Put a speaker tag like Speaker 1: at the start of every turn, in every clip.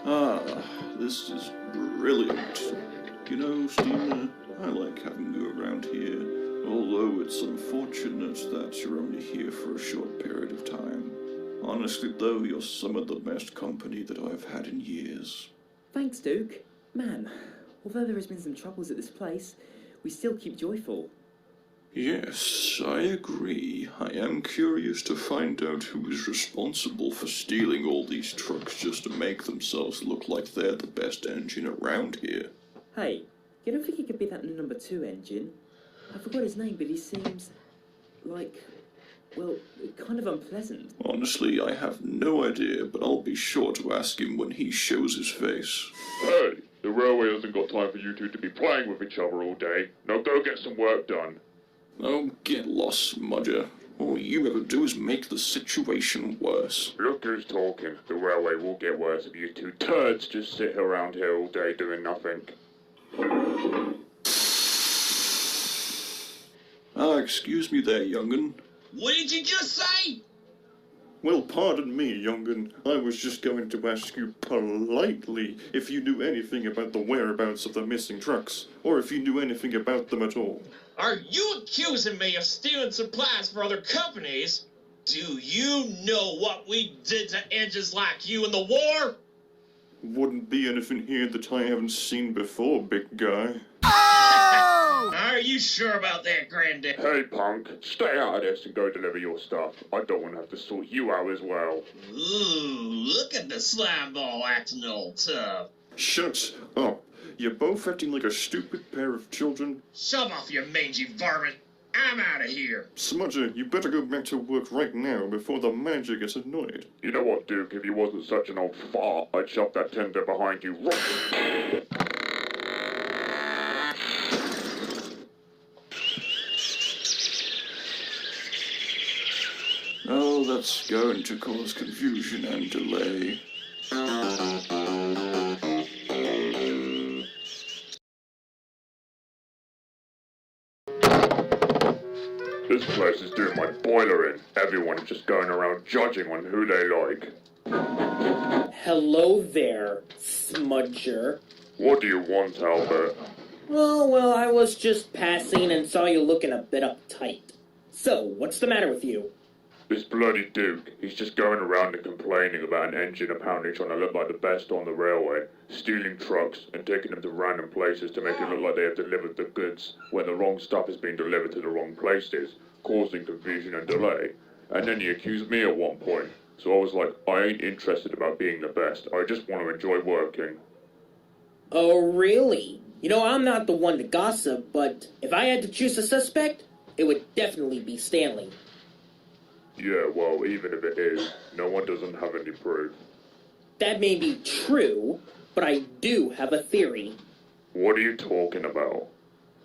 Speaker 1: Ah, this is brilliant. You know, Steamer, I like having you around here, although it's unfortunate that you're only here for a short period of time. Honestly, though, you're some of the best company that I've had in years.
Speaker 2: Thanks, Duke. Man, although there has been some troubles at this place, we still keep joyful.
Speaker 1: Yes, I agree. I am curious to find out who is responsible for stealing all these trucks just to make themselves look like they're the best engine around here.
Speaker 2: Hey, you don't think he could be that number 2 engine? I forgot his name, but he seems like, well, kind of unpleasant.
Speaker 1: Honestly, I have no idea, but I'll be sure to ask him when he shows his face.
Speaker 3: Hey, the railway hasn't got time for you two to be playing with each other all day. Now go get some work done.
Speaker 1: Oh, get lost, Smudger. All you ever do is make the situation worse.
Speaker 3: Look who's talking. The railway will get worse if you two turds just sit around here all day doing nothing.
Speaker 1: Excuse me there, young'un.
Speaker 4: What did you just say?
Speaker 1: Well, pardon me, young'un. I was just going to ask you politely if you knew anything about the whereabouts of the missing trucks, or if you knew anything about them at all.
Speaker 4: Are you accusing me of stealing supplies for other companies? Do you know what we did to engines like you in the war?
Speaker 1: Wouldn't be anything here that I haven't seen before, big guy.
Speaker 4: Oh! Are you sure about that, Granddad?
Speaker 3: Hey, punk, stay out of this and go deliver your stuff. I don't want to have to sort you out as well.
Speaker 4: Ooh, look at the slime ball acting all tough.
Speaker 1: Shut up. You're both acting like a stupid pair of children.
Speaker 4: Shove off, you mangy varmint. I'm out of here.
Speaker 1: Smudger, you better go back to work right now before the manager gets annoyed.
Speaker 3: You know what, Duke? If you wasn't such an old fart, I'd shove that tender behind you.
Speaker 1: Oh, that's going to cause confusion and delay.
Speaker 3: This place is doing my boiler in. Everyone's just going around judging on who they like.
Speaker 5: Hello there, Smudger.
Speaker 3: What do you want, Albert?
Speaker 5: Oh, well, I was just passing and saw you looking a bit uptight. So, what's the matter with you?
Speaker 3: This bloody Duke, he's just going around and complaining about an engine apparently trying to look like the best on the railway, stealing trucks and taking them to random places to make it look like they have delivered the goods when the wrong stuff has been delivered to the wrong places, causing confusion and delay. And then he accused me at one point, so I was like, I ain't interested about being the best, I just want to enjoy working.
Speaker 5: Oh, really? You know, I'm not the one to gossip, but if I had to choose a suspect, it would definitely be Stanley.
Speaker 3: Yeah, well, even if it is, no one doesn't have any proof.
Speaker 5: That may be true, but I do have a theory.
Speaker 3: What are you talking about?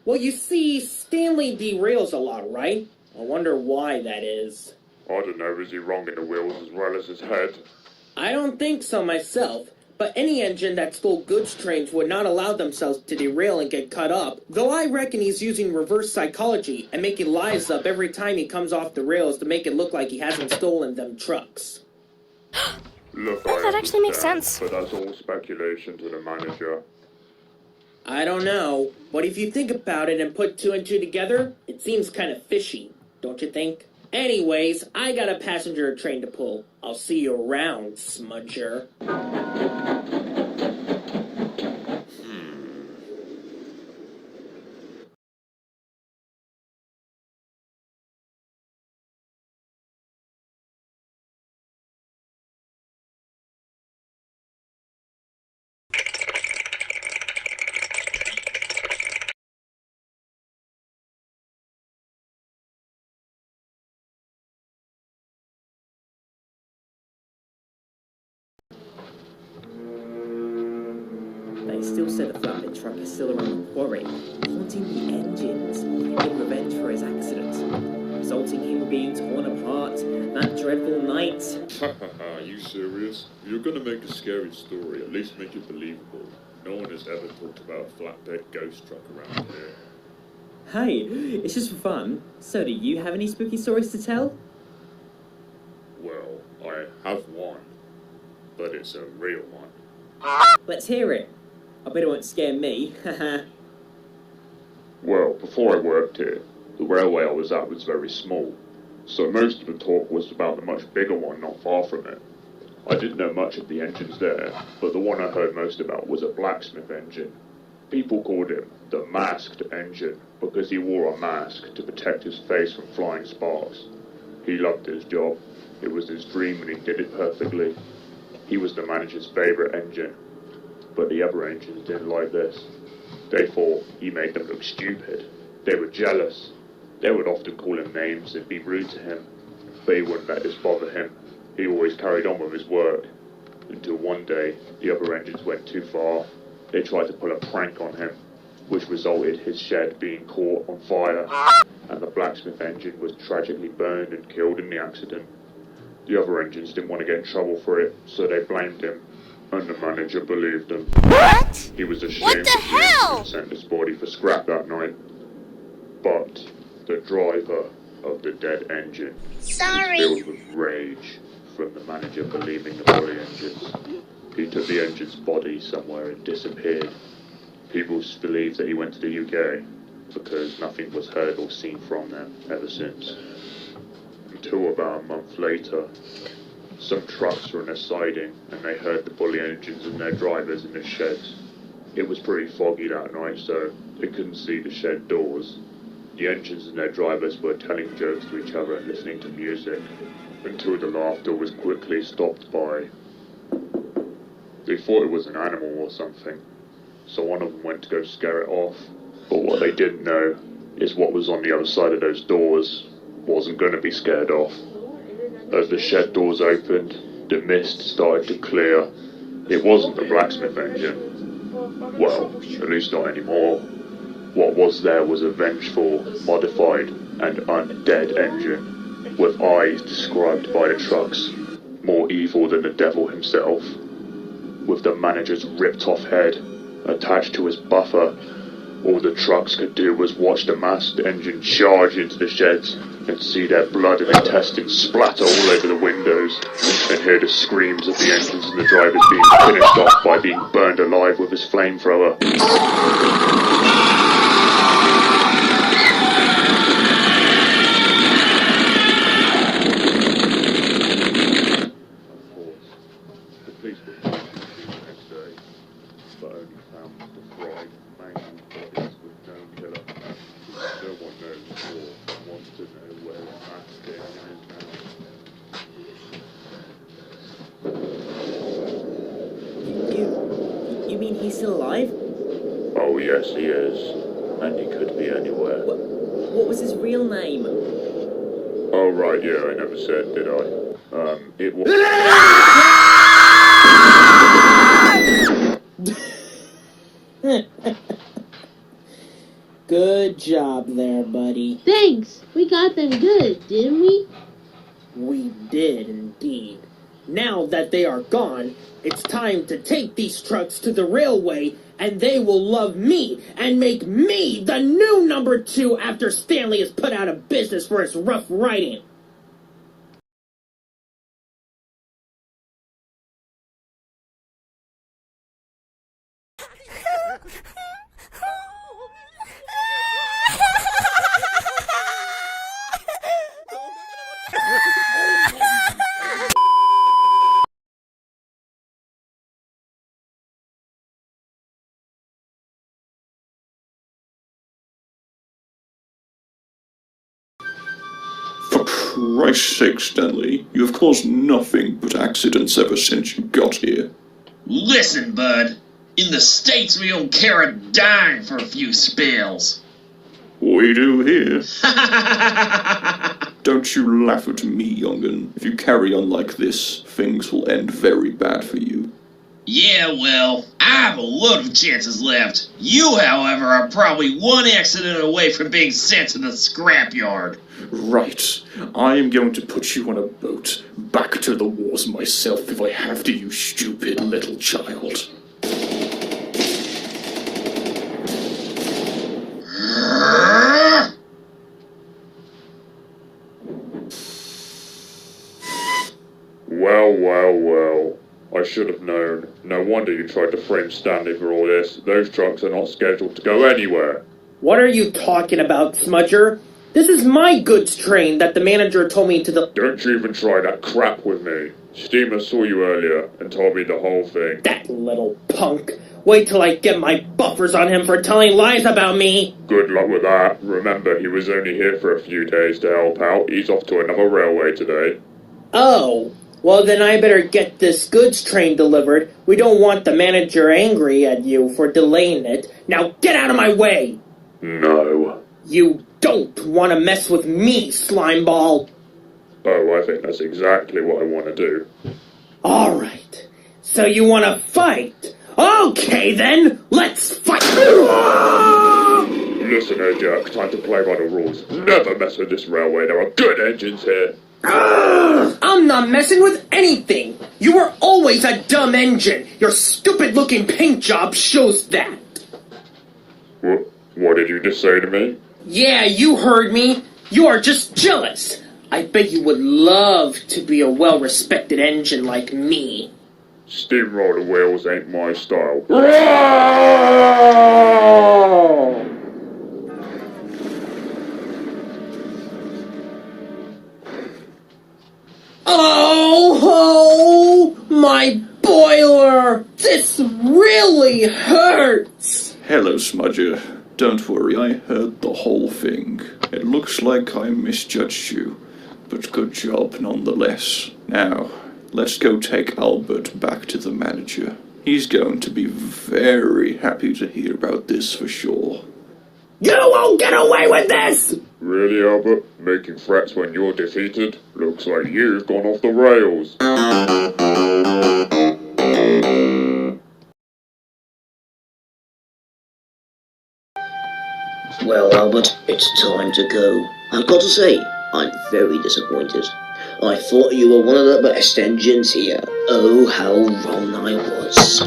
Speaker 5: Well, you see, Stanley derails a lot, right? I wonder why that is.
Speaker 3: I don't know, is he wrong in the wheels as well as his head?
Speaker 5: I don't think so myself, but any engine that stole goods trains would not allow themselves to derail and get cut up, though I reckon he's using reverse psychology and making lies up every time he comes off the rails to make it look like he hasn't stolen them trucks.
Speaker 3: Look,
Speaker 6: Oh, that actually makes sense.
Speaker 3: But that's all speculation to the manager.
Speaker 5: I don't know, but if you think about it and put 2 and 2 together, it seems kind of fishy, don't you think? Anyways, I got a passenger train to pull. I'll see you around, Smudger.
Speaker 2: They still say the flatbed truck is still around the quarry, haunting the engines in revenge for his accident, resulting in him being torn apart that dreadful night.
Speaker 7: Are you serious? If you're gonna make a scary story, at least make it believable. No one has ever talked about a flatbed ghost truck around here.
Speaker 2: Hey, it's just for fun. So do you have any spooky stories to tell?
Speaker 7: Well, I have one, but it's a real one.
Speaker 2: Let's hear it. I bet it won't scare me, haha.
Speaker 3: Well, before I worked here, the railway I was at was very small, so most of the talk was about the much bigger one not far from it. I didn't know much of the engines there, but the one I heard most about was a blacksmith engine. People called him the masked engine because he wore a mask to protect his face from flying sparks. He loved his job. It was his dream and he did it perfectly. He was the manager's favourite engine, but the other engines didn't like this. They thought he made them look stupid. They were jealous. They would often call him names and be rude to him, but he wouldn't let this bother him. He always carried on with his work, until one day the other engines went too far. They tried to pull a prank on him, which resulted his shed being caught on fire, and the blacksmith engine was tragically burned and killed in the accident. The other engines didn't want to get in trouble for it, so they blamed him, and the manager believed him.
Speaker 6: What?
Speaker 3: He was ashamed
Speaker 6: What the hell?
Speaker 3: and sent his body for scrap that night. But the driver of the dead engine
Speaker 6: Sorry.
Speaker 3: was filled with rage from the manager believing the bully engines. He took the engine's body somewhere and disappeared. People believe that he went to the UK because nothing was heard or seen from them ever since. Until about a month later, some trucks were in a siding and they heard the bully engines and their drivers in the sheds. It was pretty foggy that night, so they couldn't see the shed doors. The engines and their drivers were telling jokes to each other and listening to music, until the laughter was quickly stopped by... They thought it was an animal or something, so one of them went to go scare it off. But what they didn't know is what was on the other side of those doors wasn't going to be scared off. As the shed doors opened, the mist started to clear. It wasn't the blacksmith engine. Well, at least not anymore. What was there was a vengeful, modified, and undead engine, with eyes described by the trucks, more evil than the devil himself. With the manager's ripped-off head attached to his buffer, all the trucks could do was watch the masked engine charge into the sheds and see their blood and intestines splatter all over the windows, and hear the screams of the engines and the drivers being finished off by being burned alive with his flamethrower.
Speaker 2: You mean he's still alive?
Speaker 3: Oh yes, he is. And he could be anywhere.
Speaker 2: What was his real name?
Speaker 3: Oh right, yeah, I never said, did I? It was...
Speaker 5: Good job there, buddy.
Speaker 8: Thanks. We got them good, didn't we?
Speaker 5: We did indeed. Now that they are gone, it's time to take these trucks to the railway, and they will love me and make me the new number 2 after Stanley is put out of business for his rough riding.
Speaker 1: For Christ's sake, Stanley, you have caused nothing but accidents ever since you got here.
Speaker 4: Listen, bud. In the States, we don't care a dime for a few spills.
Speaker 1: We do here. Don't you laugh at me, young'un. If you carry on like this, things will end very bad for you.
Speaker 4: Yeah, well, I have a load of chances left. You, however, are probably one accident away from being sent to the scrapyard.
Speaker 1: Right. I am going to put you on a boat back to the wars myself if I have to, you stupid little child.
Speaker 3: Well, well, well. I I should have known. No wonder you tried to frame Stanley for all this. Those trucks are not scheduled to go anywhere.
Speaker 5: What are you talking about, Smudger? This is my goods train that the manager told me to
Speaker 3: Don't you even try that crap with me. Steamer saw you earlier and told me the whole thing.
Speaker 5: That little punk. Wait till I get my buffers on him for telling lies about me.
Speaker 3: Good luck with that. Remember, he was only here for a few days to help out. He's off to another railway today.
Speaker 5: Oh, well then I better get this goods train delivered. We don't want the manager angry at you for delaying it. Now get out of my way!
Speaker 3: No.
Speaker 5: You don't want to mess with me, slimeball.
Speaker 3: Oh, I think that's exactly what I want to do.
Speaker 5: Alright, so you want to fight? Okay then, let's fight!
Speaker 3: Listen here, Jack, time to play by the rules. Never mess with this railway, there are good engines here.
Speaker 5: I'm not messing with anything! You were always a dumb engine! Your stupid-looking paint job shows that!
Speaker 3: What did you just say to me?
Speaker 5: Yeah, you heard me! You are just jealous! I bet you would love to be a well-respected engine like me.
Speaker 3: Steamroller wheels ain't my style.
Speaker 5: Oh, my boiler! This really hurts!
Speaker 1: Hello, Smudger. Don't worry, I heard the whole thing. It looks like I misjudged you, but good job nonetheless. Now, let's go take Albert back to the manager. He's going to be very happy to hear about this for sure.
Speaker 5: You won't get away with this!
Speaker 3: Really, Albert? Making threats when you're defeated? Looks like you've gone off the rails.
Speaker 9: Well, Albert, it's time to go. I've got to say, I'm very disappointed. I thought you were one of the best engines here. Oh, how wrong I was.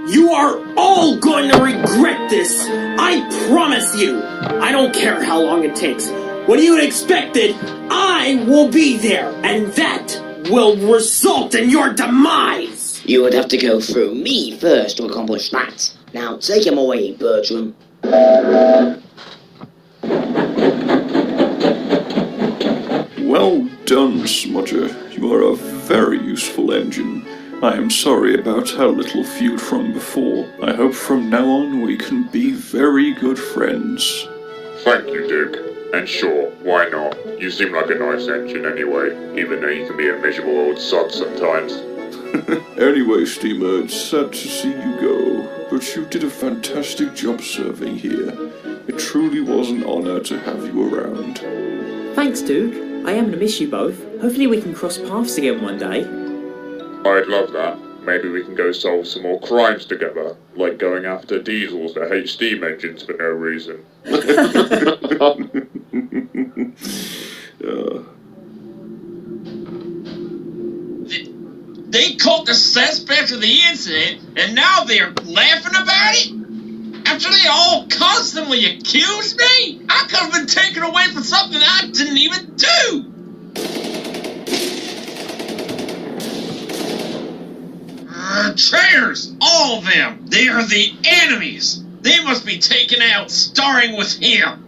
Speaker 5: You are all going to regret this! I promise you! I don't care how long it takes. When you expected, I will be there, and that will result in your demise!
Speaker 9: You would have to go through me first to accomplish that. Now, take him away, Bertram.
Speaker 1: Well done, Smudger. You are a very useful engine. I am sorry about our little feud from before. I hope from now on we can be very good friends.
Speaker 3: Thank you, Duke. And sure, why not? You seem like a nice engine anyway, even though you can be a miserable old sod sometimes.
Speaker 1: Anyway, Steamer, it's sad to see you go, but you did a fantastic job serving here. It truly was an honor to have you around.
Speaker 2: Thanks, Duke. I am gonna miss you both. Hopefully we can cross paths again one day.
Speaker 3: I'd love that. Maybe we can go solve some more crimes together, like going after diesels that hate steam engines for no reason.
Speaker 4: They caught the suspect of the incident, and now they're laughing about it? After they all constantly accused me? I could have been taken away for something I didn't even do! Traitors! All of them! They are the enemies! They must be taken out, starring with him!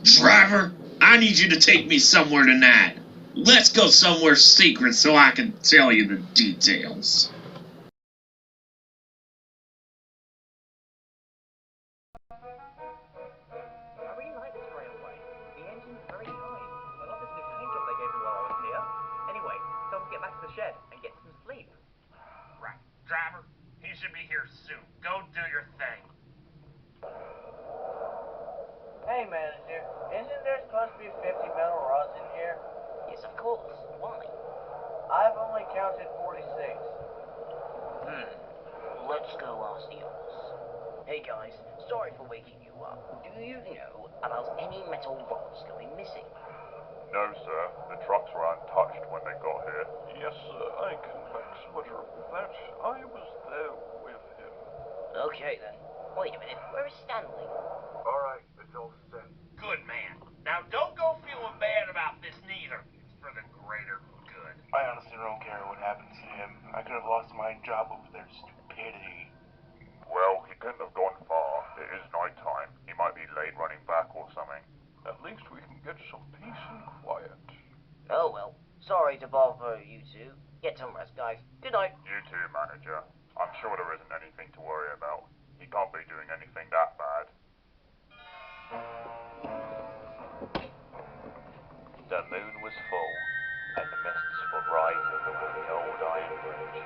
Speaker 4: Driver, I need you to take me somewhere tonight. Let's go somewhere secret so I can tell you the details.
Speaker 10: I really like this railway. The engine's very kind. I love this new paint job they gave me while I was here. Anyway, time to get back to the shed and get some sleep.
Speaker 4: Right, driver, he should be here soon. Go do your thing.
Speaker 10: Hey, manager, isn't there supposed to be 50 metal rods in here?
Speaker 9: Yes, of course. Why?
Speaker 10: I've only counted 46.
Speaker 9: Let's go ask the others. Hey guys, sorry for waking you up. Do you know about any metal rods going missing?
Speaker 3: No, sir. The trucks were untouched when they got here.
Speaker 11: Yes, sir, I can back Smudger with that. I was there with him.
Speaker 9: Okay then. Wait a minute, where is Stanley?
Speaker 11: Alright, it's all set.
Speaker 4: Good man. Now don't go feeling bad about this neither. It's for the greater good.
Speaker 11: I honestly don't care what
Speaker 7: raid running back or something.
Speaker 11: At least we can get some peace and quiet.
Speaker 10: Oh well, sorry to bother you two. Get some rest, guys. Good night.
Speaker 3: You too, manager. I'm sure there isn't anything to worry about. He can't be doing anything that bad.
Speaker 11: The moon was full, and the mists were rising over the old iron bridge.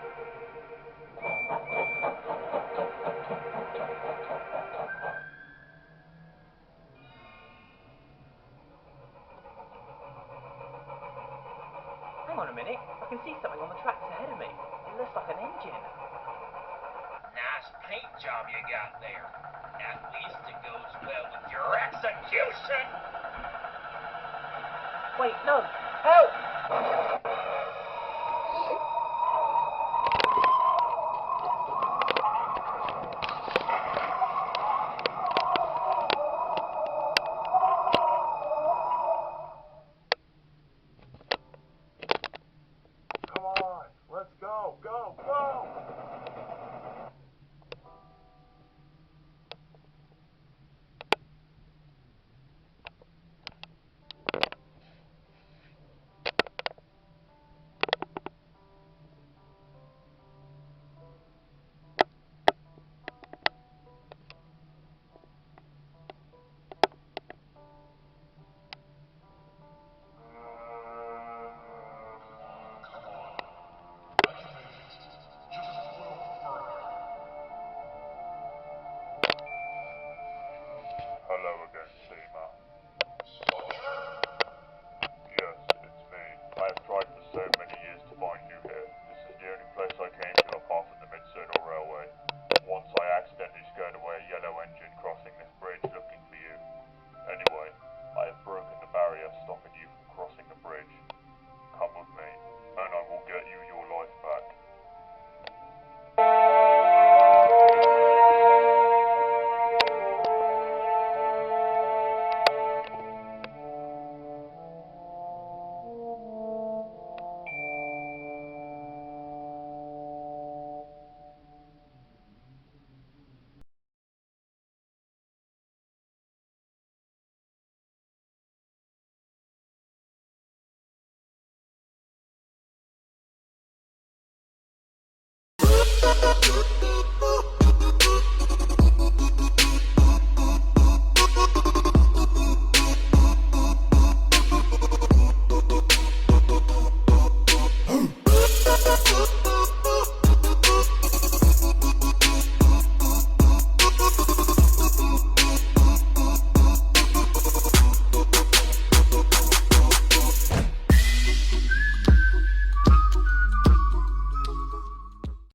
Speaker 10: Hang on a minute. I can see something on the tracks ahead of me. It looks like an engine.
Speaker 4: Nice paint job you got there. At least it goes well with your execution.
Speaker 10: Wait, no. Help!
Speaker 11: Come on, let's go, go, go!
Speaker 3: Hello again.